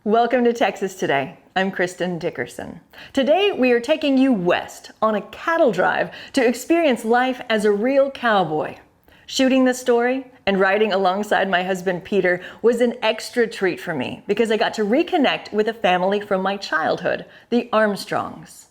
Welcome to Texas Today. I'm Kristin Dickerson. Today we are taking you west on a cattle drive to experience life as a real cowboy. Shooting this story and riding alongside my husband Peter was an extra treat for me because I got to reconnect with a family from my childhood, the Armstrongs.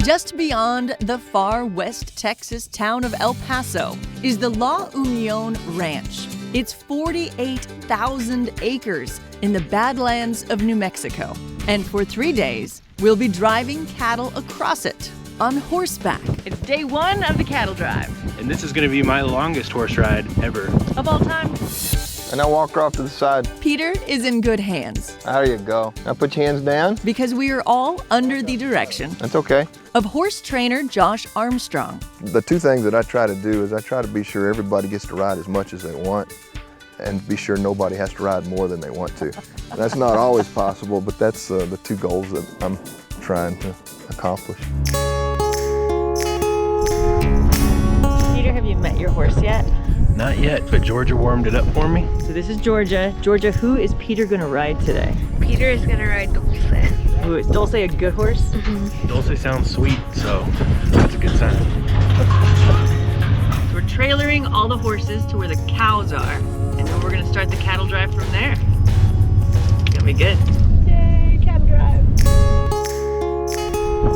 Just beyond the far west Texas town of El Paso is the La Union Ranch. It's 48,000 acres in the Badlands of New Mexico. And for 3 days, we'll be driving cattle across it on horseback. It's day one of the cattle drive. And this is going to be my longest horse ride ever. Of all time. And I walk off to the side. Peter is in good hands. How do you go? Now put your hands down. Because we are all under the direction. That's okay. Of horse trainer Josh Armstrong. The two things that I try to do is I try to be sure everybody gets to ride as much as they want and be sure nobody has to ride more than they want to. That's not always possible, but that's the two goals that I'm trying to accomplish. Peter, have you met your horse yet? Not yet, but Georgia warmed it up for me. So this is Georgia. Georgia, who is Peter gonna ride today? Peter is gonna ride Dulce. Ooh, is Dulce a good horse? Mm-hmm. Dulce sounds sweet, so that's a good sign. We're trailering all the horses to where the cows are, and then we're gonna start the cattle drive from there. It's gonna be good. Yay, cattle drive.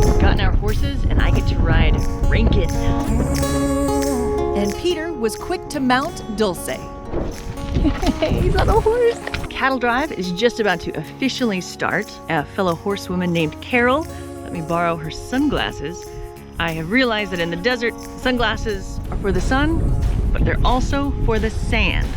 We've gotten our horses, and I get to ride Rankin. And Peter was quick to mount Dulce. He's on a horse. Cattle drive is just about to officially start. A fellow horsewoman named Carol let me borrow her sunglasses. I have realized that in the desert, sunglasses are for the sun, but they're also for the sand.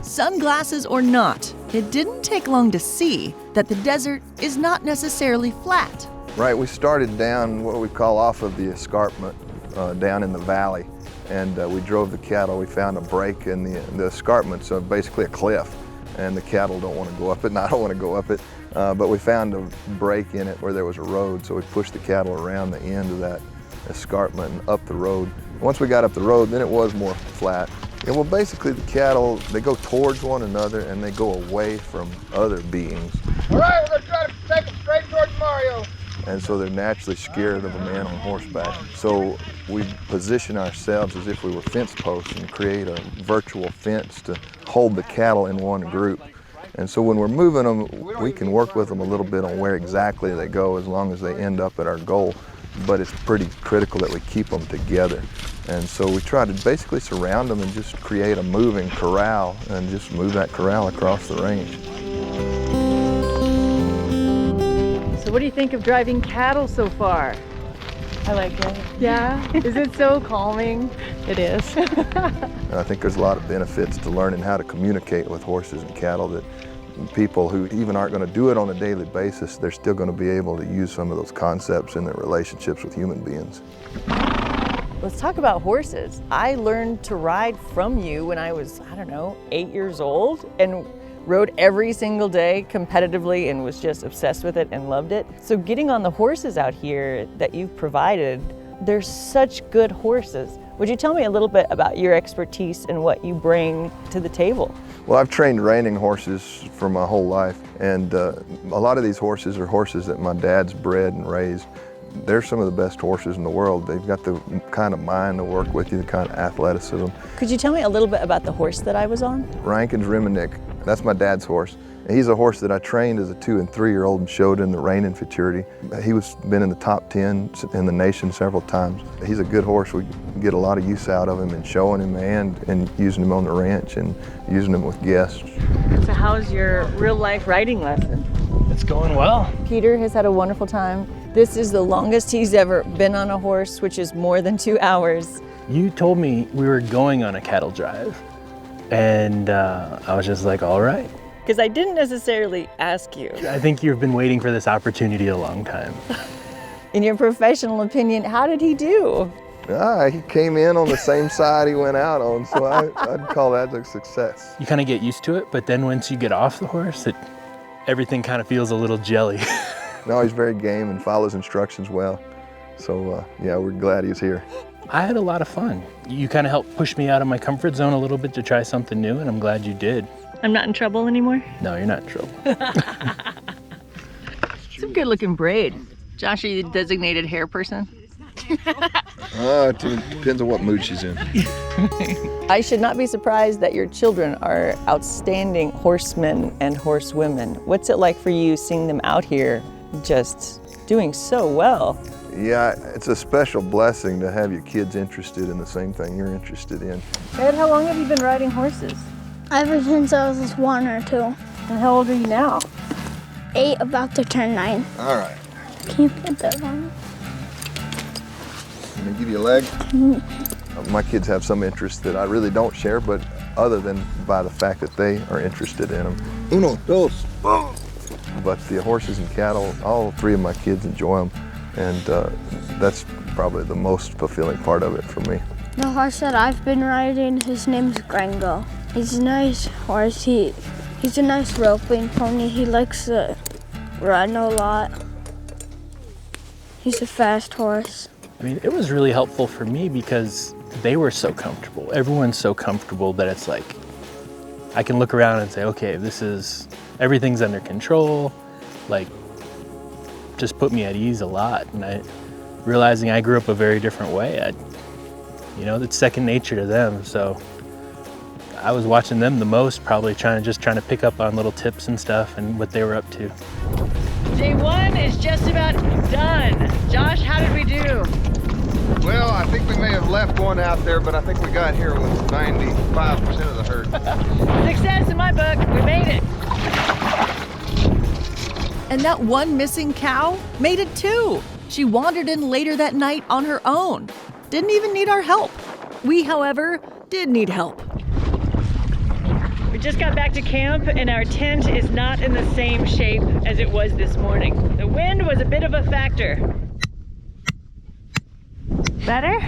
Sunglasses or not, it didn't take long to see that the desert is not necessarily flat. Right, we started down what we call off of the escarpment, down in the valley. And we drove the cattle. We found a break in the escarpment, so basically a cliff. And the cattle don't want to go up it, and I don't want to go up it. But we found a break in it where there was a road, so we pushed the cattle around the end of that escarpment and up the road. Once we got up the road, then it was more flat. And well, basically the cattle, they go towards one another and they go away from other beings. All right, we're gonna try to take them straight towards Mario. And so they're naturally scared of a man on horseback. So we position ourselves as if we were fence posts and create a virtual fence to hold the cattle in one group. And so when we're moving them, we can work with them a little bit on where exactly they go as long as they end up at our goal. But it's pretty critical that we keep them together. And so we try to basically surround them and just create a moving corral and just move that corral across the range. So what do you think of driving cattle so far? I like it. Yeah? Is it so calming? It is. And I think there's a lot of benefits to learning how to communicate with horses and cattle that people who even aren't going to do it on a daily basis, they're still going to be able to use some of those concepts in their relationships with human beings. Let's talk about horses. I learned to ride from you when I was, 8 years old, and rode every single day competitively and was just obsessed with it and loved it. So getting on the horses out here that you've provided, they're such good horses. Would you tell me a little bit about your expertise and what you bring to the table? Well, I've trained reining horses for my whole life, and a lot of these horses are horses that my dad's bred and raised. They're some of the best horses in the world. They've got the kind of mind to work with you, the kind of athleticism. Could you tell me a little bit about the horse that I was on? Rankin's Reminick, that's my dad's horse. He's a horse that I trained as a 2- and 3-year-old and showed in the reining futurity. He was been in the top 10 in the nation several times. He's a good horse. We get a lot of use out of him in showing him and using him on the ranch and using him with guests. So how's your real life riding lesson? It's going well. Peter has had a wonderful time. This is the longest he's ever been on a horse, which is more than 2 hours. You told me we were going on a cattle drive, and I was just like, all right. Because I didn't necessarily ask you. I think you've been waiting for this opportunity a long time. In your professional opinion, how did he do? He came in on the same side he went out on, so I'd call that a success. You kind of get used to it, but then once you get off the horse, everything kind of feels a little jelly. No, he's very game and follows instructions well. So yeah, we're glad he's here. I had a lot of fun. You kind of helped push me out of my comfort zone a little bit to try something new, and I'm glad you did. I'm not in trouble anymore? No, you're not in trouble. Some good looking braid. Josh, are you the designated hair person? It depends on what mood she's in. I should not be surprised that your children are outstanding horsemen and horsewomen. What's it like for you seeing them out here just doing so well? Yeah, it's a special blessing to have your kids interested in the same thing you're interested in. Ed, how long have you been riding horses? Ever since I was 1 or 2. And how old are you now? 8, about to turn 9. All right. Can you put that on? Let me give you a leg. My kids have some interest that I really don't share, but other than by the fact that they are interested in them. Uno, dos, boom. But the horses and cattle, all 3 of my kids enjoy them, and that's probably the most fulfilling part of it for me. The horse that I've been riding, his name's Gringo. He's a nice horse. He's a nice roping pony. He likes to run a lot. He's a fast horse. I mean, it was really helpful for me because they were so comfortable. Everyone's so comfortable that it's like, I can look around and say, okay, everything's under control. Like, just put me at ease a lot. And realizing I grew up a very different way, it's second nature to them. So I was watching them the most, probably trying to pick up on little tips and stuff and what they were up to. Day 1 is just about done. Josh, how did we do? Well, I think we may have left one out there, but I think we got here with 95% of the herd. Success in my book. We made it. And that one missing cow made it too. She wandered in later that night on her own. Didn't even need our help. We, however, did need help. We just got back to camp and our tent is not in the same shape as it was this morning. The wind was a bit of a factor. Better?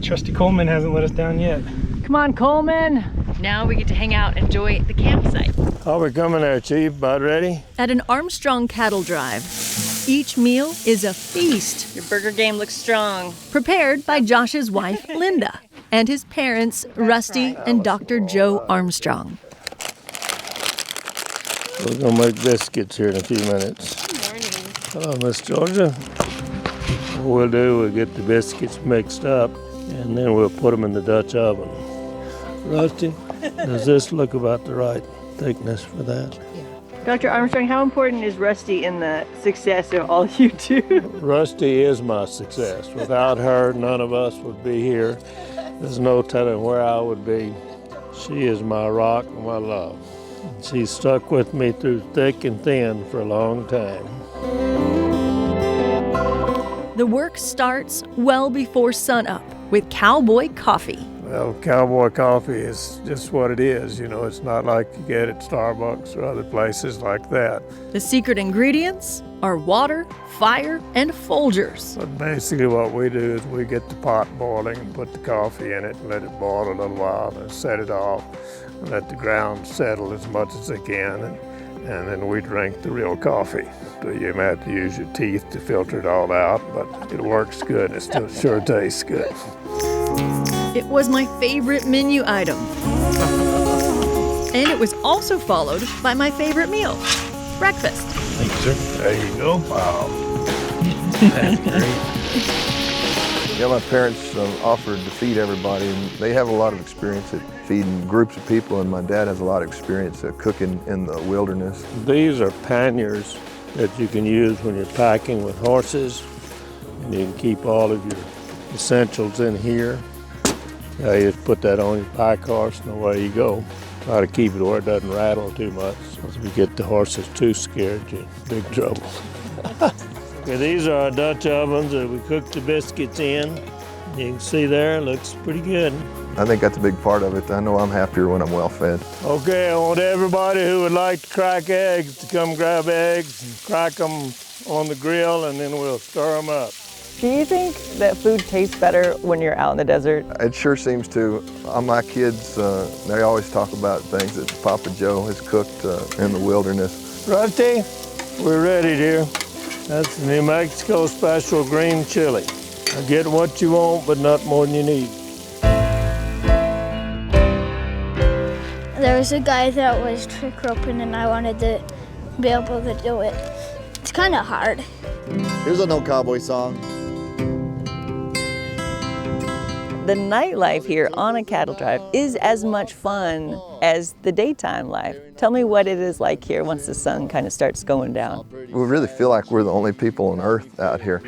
Trusty Coleman hasn't let us down yet. Come on, Coleman. Now we get to hang out and enjoy the campsite. How we coming there, Chief? About ready? At an Armstrong cattle drive, each meal is a feast. Your burger game looks strong. Prepared by Josh's wife, Linda, and his parents, Rusty and Dr. Joe Armstrong. We're gonna make biscuits here in a few minutes. Good morning. Hello, Miss Georgia. What we'll get the biscuits mixed up, and then we'll put them in the Dutch oven. Rusty, does this look about the right thickness for that? Dr. Armstrong, how important is Rusty in the success of all you do? Rusty is my success. Without her, none of us would be here. There's no telling where I would be. She is my rock and my love. She's stuck with me through thick and thin for a long time. The work starts well before sunup with cowboy coffee. Well, cowboy coffee is just what it is. It's not like you get at Starbucks or other places like that. The secret ingredients are water, fire, and Folgers. But basically what we do is we get the pot boiling and put the coffee in it and let it boil a little while and set it off and let the ground settle as much as they can. And then we drink the real coffee. So you may have to use your teeth to filter it all out, but it works good. It still sure tastes good. It was my favorite menu item. And it was also followed by my favorite meal, breakfast. Thank you, sir. There you go. Wow. That's great. Yeah, my parents offered to feed everybody, and they have a lot of experience at feeding groups of people, and my dad has a lot of experience at cooking in the wilderness. These are panniers that you can use when you're packing with horses, and you can keep all of your essentials in here. You just put that on your pack horse and away you go. Try to keep it where it doesn't rattle too much. If you get the horses too scared, you're in big trouble. Okay, these are our Dutch ovens that we cook the biscuits in. You can see there, it looks pretty good. I think that's a big part of it. I know I'm happier when I'm well fed. Okay, I want everybody who would like to crack eggs to come grab eggs and crack them on the grill, and then we'll stir them up. Do you think that food tastes better when you're out in the desert? It sure seems to. My kids, they always talk about things that Papa Joe has cooked in the wilderness. Rusty, we're ready, dear. That's the New Mexico special green chili. Get what you want, but not more than you need. There was a guy that was trick roping and I wanted to be able to do it. It's kind of hard. Here's an old cowboy song. The nightlife here on a cattle drive is as much fun as the daytime life. Tell me what it is like here once the sun kind of starts going down. We really feel like we're the only people on earth out here.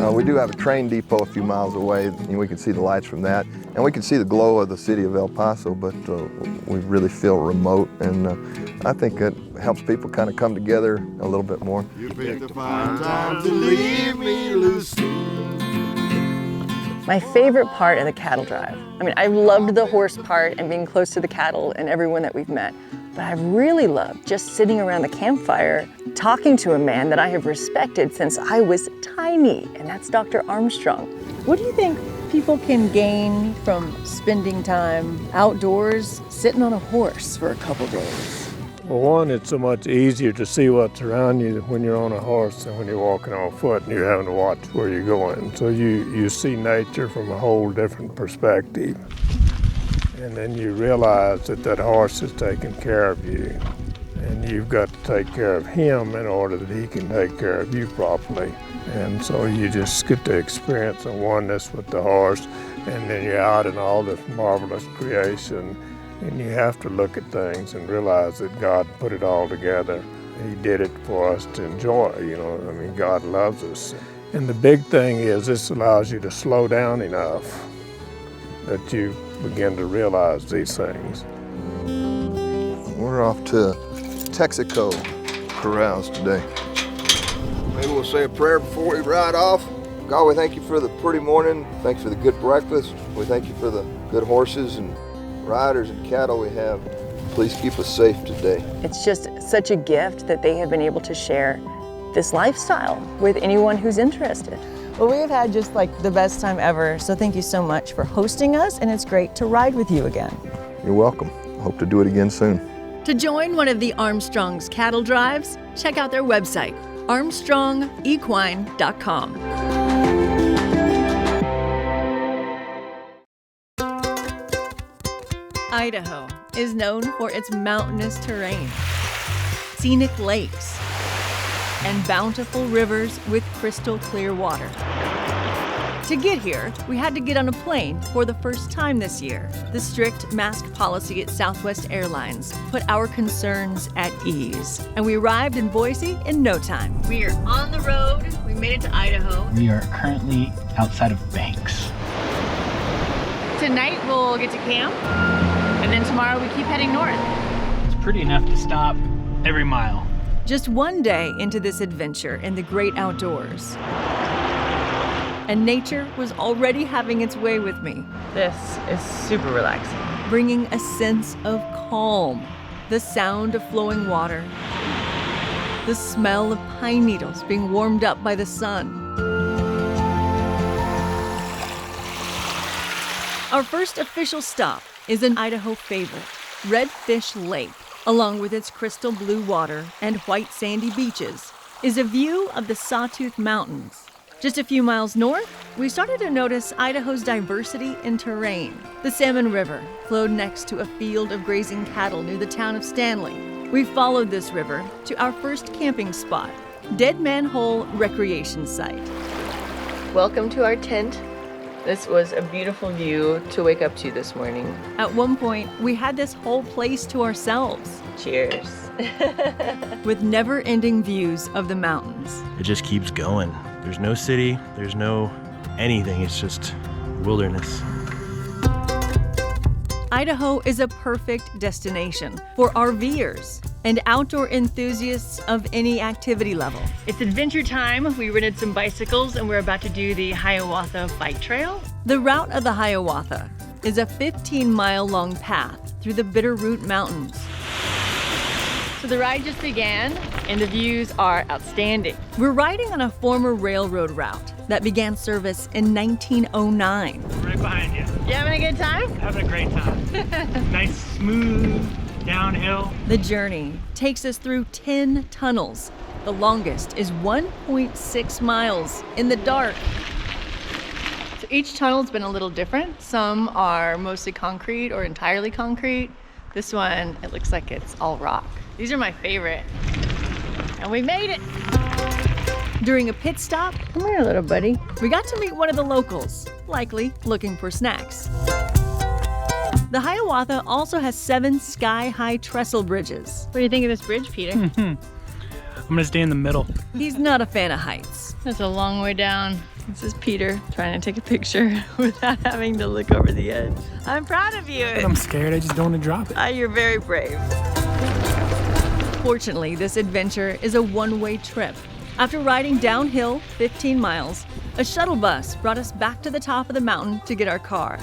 We do have a train depot a few miles away, and we can see the lights from that. And we can see the glow of the city of El Paso, but we really feel remote, and I think it helps people kind of come together a little bit more. You picked a fine time to leave me loose. My favorite part of the cattle drive, I mean, I've loved the horse part and being close to the cattle and everyone that we've met, but I've really loved just sitting around the campfire talking to a man that I have respected since I was tiny, and that's Dr. Armstrong. What do you think people can gain from spending time outdoors sitting on a horse for a couple days? Well, one, it's so much easier to see what's around you when you're on a horse than when you're walking on foot and you're having to watch where you're going. So you see nature from a whole different perspective. And then you realize that that horse is taking care of you. And you've got to take care of him in order that he can take care of you properly. And so you just get to experience a oneness with the horse, and then you're out in all this marvelous creation. And you have to look at things and realize that God put it all together. He did it for us to enjoy, I mean, God loves us. And the big thing is this allows you to slow down enough that you begin to realize these things. We're off to Texaco corrals today. Maybe we'll say a prayer before we ride off. God, we thank you for the pretty morning. Thanks for the good breakfast. We thank you for the good horses and riders and cattle we have. Please keep us safe today. It's just such a gift that they have been able to share this lifestyle with anyone who's interested. Well, we have had just like the best time ever, so thank you so much for hosting us, and it's great to ride with you again. You're welcome. Hope to do it again soon. To join one of the Armstrong's cattle drives, check out their website, armstrongequine.com. Idaho is known for its mountainous terrain, scenic lakes, and bountiful rivers with crystal clear water. To get here, we had to get on a plane for the first time this year. The strict mask policy at Southwest Airlines put our concerns at ease, and we arrived in Boise in no time. We are on the road. We made it to Idaho. We are currently outside of Banks. Tonight we'll get to camp, and then tomorrow we keep heading north. It's pretty enough to stop every mile. Just one day into this adventure in the great outdoors, and nature was already having its way with me. This is super relaxing, bringing a sense of calm. The sound of flowing water, the smell of pine needles being warmed up by the sun. Our first official stop is an Idaho favorite, Redfish Lake. Along with its crystal blue water and white sandy beaches, is a view of the Sawtooth Mountains. Just a few miles north, we started to notice Idaho's diversity in terrain. The Salmon River flowed next to a field of grazing cattle near the town of Stanley. We followed this river to our first camping spot, Dead Man Hole Recreation Site. Welcome to our tent. This was a beautiful view to wake up to this morning. At one point, we had this whole place to ourselves. Cheers. With never-ending views of the mountains. It just keeps going. There's no city, there's no anything, it's just wilderness. Idaho is a perfect destination for RVers and outdoor enthusiasts of any activity level. It's adventure time. We rented some bicycles and we're about to do the Hiawatha Bike Trail. The route of the Hiawatha is a 15-mile-long path through the Bitterroot Mountains. So the ride just began and the views are outstanding. We're riding on a former railroad route that began service in 1909. Right behind you. You having a good time? Having a great time. Nice, smooth, downhill. The journey takes us through 10 tunnels The longest is 1.6 miles in the dark. So each tunnel's been a little different. Some are mostly concrete or entirely concrete. This one, it looks like it's all rock. These are my favorite. And we made it! During a pit stop, come here, little buddy, we got to meet one of the locals, likely looking for snacks. The Hiawatha also has 7 sky-high trestle bridges. What do you think of this bridge, Peter? I'm gonna stay in the middle. He's not a fan of heights. That's a long way down. This is Peter trying to take a picture without having to look over the edge. I'm proud of you. But I'm scared, I just don't want to drop it. You're very brave. Fortunately, this adventure is a one-way trip. After riding downhill 15 miles, a shuttle bus brought us back to the top of the mountain to get our car.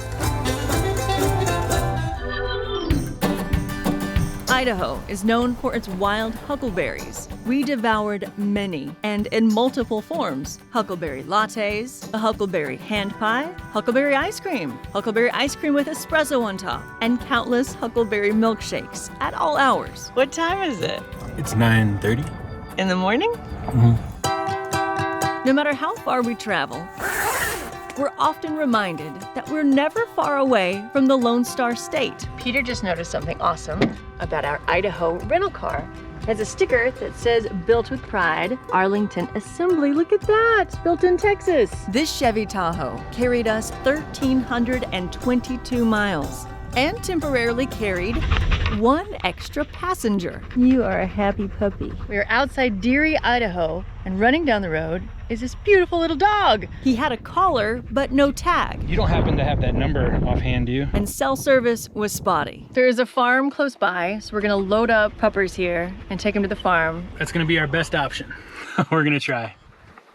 Idaho is known for its wild huckleberries. We devoured many, and in multiple forms. Huckleberry lattes, a huckleberry hand pie, huckleberry ice cream with espresso on top, and countless huckleberry milkshakes at all hours. What time is it? It's 9:30. In the morning? No matter how far we travel, we're often reminded that we're never far away from the Lone Star State. Peter just noticed something awesome about our Idaho rental car. It has a sticker that says, "Built with pride, Arlington Assembly." Look at that, built in Texas. This Chevy Tahoe carried us 1,322 miles and temporarily carried 1 extra passenger. You are a happy puppy. We are outside Deary, Idaho, and running down the road is this beautiful little dog. He had a collar, but no tag. You don't happen to have that number offhand, do you? And cell service was spotty. There is a farm close by, so we're gonna load up puppers here and take them to the farm. That's gonna be our best option. We're gonna try.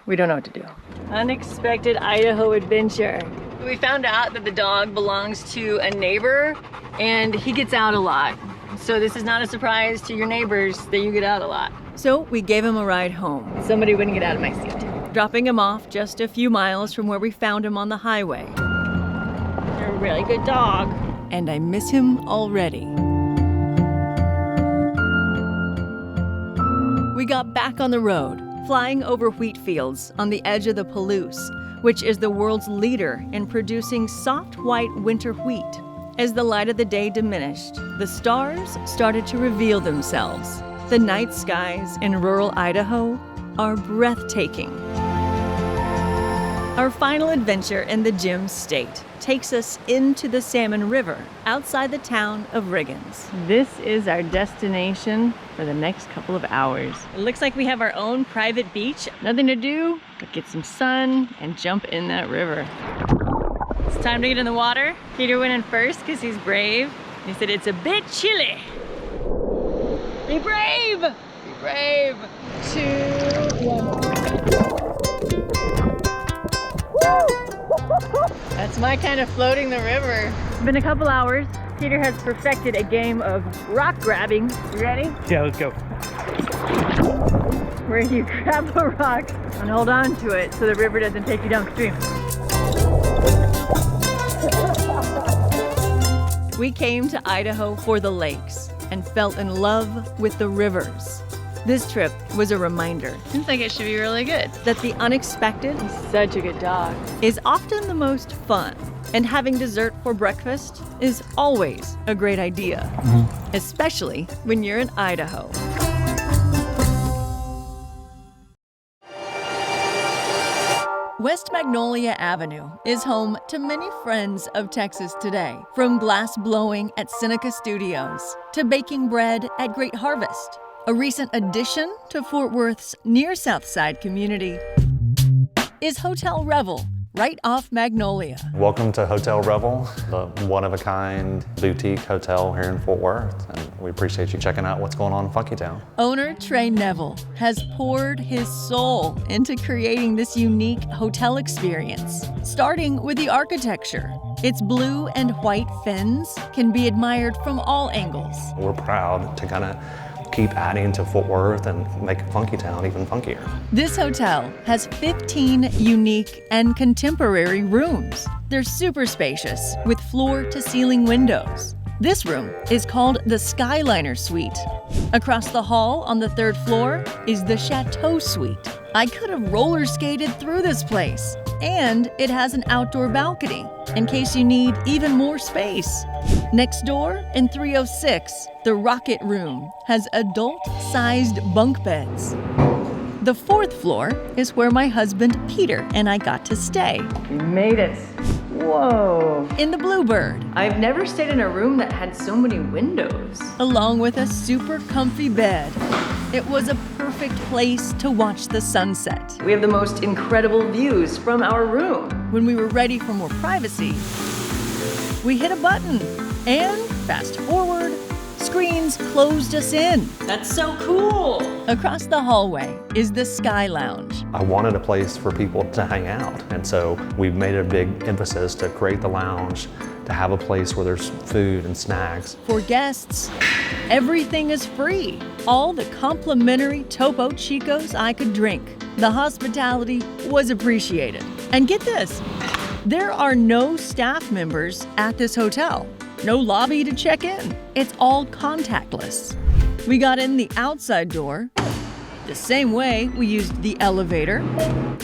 We don't know what to do. Unexpected Idaho adventure. We found out that the dog belongs to a neighbor and he gets out a lot. So this is not a surprise to your neighbors that you get out a lot. So we gave him a ride home. Somebody wouldn't get out of my seat. Dropping him off just a few miles from where we found him on the highway. You're a really good dog. And I miss him already. We got back on the road, flying over wheat fields on the edge of the Palouse, which is the world's leader in producing soft white winter wheat. As the light of the day diminished, the stars started to reveal themselves. The night skies in rural Idaho are breathtaking. Our final adventure in the Gem State takes us into the Salmon River outside the town of Riggins. This is our destination for the next couple of hours. It looks like we have our own private beach. Nothing to do but get some sun and jump in that river. It's time to get in the water. Peter went in first because he's brave. He said it's a bit chilly. Be brave! Be brave! 2, 1. That's my kind of floating the river. It's been a couple hours. Peter has perfected a game of rock grabbing. You ready? Yeah, let's go. Where you grab a rock and hold on to it so the river doesn't take you downstream. We came to Idaho for the lakes and fell in love with the rivers. This trip was a reminder. Seems like it should be really good. That the unexpected, he's such a good dog, is often the most fun. And having dessert for breakfast is always a great idea, especially when you're in Idaho. West Magnolia Avenue is home to many friends of Texas Today, from glass blowing at Seneca Studios to baking bread at Great Harvest. A recent addition to Fort Worth's near South Side community is Hotel Revel, right off Magnolia. Welcome to Hotel Revel, the one-of-a-kind boutique hotel here in Fort Worth, and we appreciate you checking out what's going on in Funkytown. Owner Trey Neville has poured his soul into creating this unique hotel experience, starting with the architecture. Its blue and white fins can be admired from all angles. We're proud to kind of keep adding to Fort Worth and make Funkytown even funkier. This hotel has 15 unique and contemporary rooms. They're super spacious with floor-to-ceiling windows. This room is called the Skyliner Suite. Across the hall on the 3rd floor is the Chateau Suite. I could have roller skated through this place. And it has an outdoor balcony in case you need even more space. Next door in 306, the Rocket Room has adult-sized bunk beds. The 4th floor is where my husband Peter and I got to stay. We made it. Whoa. In the Bluebird. I've never stayed in a room that had so many windows. Along with a super comfy bed. It was a perfect place to watch the sunset. We have the most incredible views from our room. When we were ready for more privacy, we hit a button and fast forward, screens closed us in. That's so cool. Across the hallway is the Sky Lounge. I wanted a place for people to hang out, and so we made a big emphasis to create the lounge, to have a place where there's food and snacks. For guests, everything is free. All the complimentary Topo Chicos I could drink. The hospitality was appreciated. And get this, there are no staff members at this hotel. No lobby to check in. It's all contactless. We got in the outside door, the same way we used the elevator,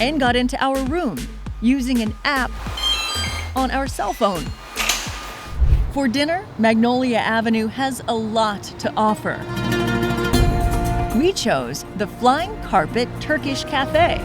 and got into our room using an app on our cell phone. For dinner, Magnolia Avenue has a lot to offer. We chose the Flying Carpet Turkish Cafe.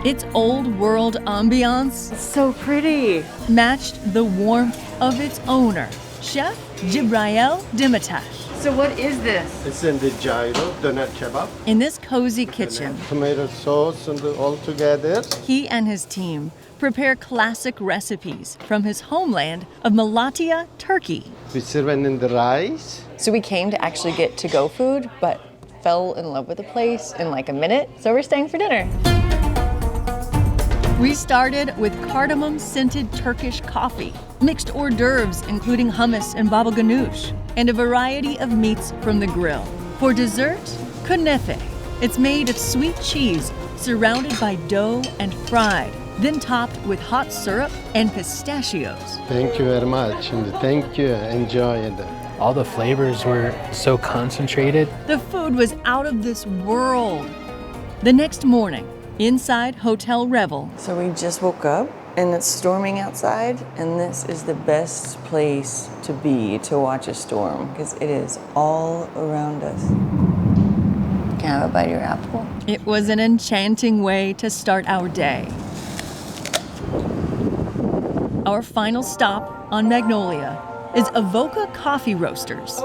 Its old world ambiance, It's so pretty. matched the warmth of its owner, Chef Jibrail Dimitash. So what is this? It's in the gyro, doner kebab. In this cozy kitchen, Tomato sauce and all together. he and his team prepare classic recipes from his homeland of Malatya, Turkey. We serve it in the rice. So we came to actually get to-go food, but fell in love with the place in like a minute. So we're staying for dinner. We started with cardamom-scented Turkish coffee, mixed hors d'oeuvres including hummus and baba ganoush, and a variety of meats from the grill. For dessert, kunefe. It's made of sweet cheese surrounded by dough and fried, then topped with hot syrup and pistachios. Thank you very much, and thank you. Enjoy it. All the flavors were so concentrated. The food was out of this world. The next morning, inside Hotel Revel, So we just woke up and it's storming outside, and this is the best place to be to watch a storm because it is all around us. Can I have a bite of your apple? it was an enchanting way to start our day. Our final stop on Magnolia is Avoca Coffee Roasters.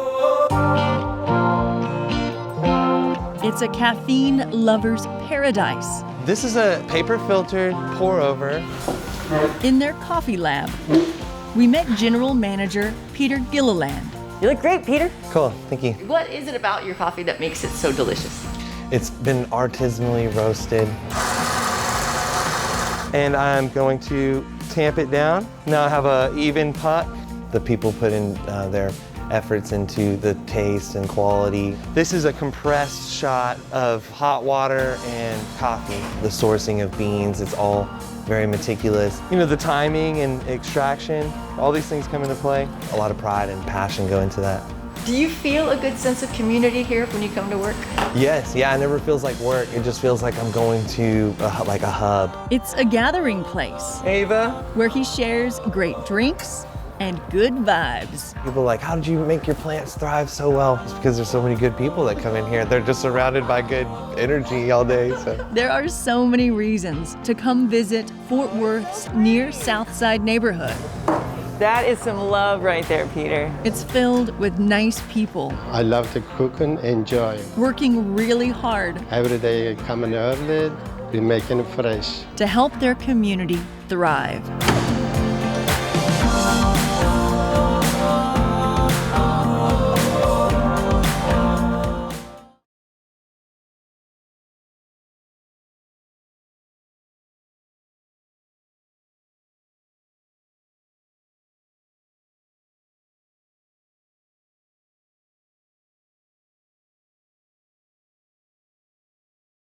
It's a caffeine lover's paradise. This is a paper-filtered pour-over. In their coffee lab, we met General Manager Peter Gilliland. You look great, Peter. Cool, thank you. What is it about your coffee that makes it so delicious? It's been artisanally roasted. And I'm going to tamp it down. Now I have an even pot. The people put in their efforts into the taste and quality. This is a compressed shot of hot water and coffee. The sourcing of beans, it's all very meticulous. You know, the timing and extraction, all these things come into play. A lot of pride and passion go into that. Do you feel a good sense of community here when you come to work? Yes, yeah, it never feels like work. It just feels like I'm going to like a hub. It's a gathering place Ava? where he shares great drinks and good vibes. People are like, how did you make your plants thrive so well? It's because there's so many good people that come in here. They're just surrounded by good energy all day. So. There are so many reasons to come visit Fort Worth's near Southside neighborhood. That is some love right there, Peter. It's filled with nice people I love to cook and enjoy. working really hard Every day coming early, we making it fresh. to help their community thrive.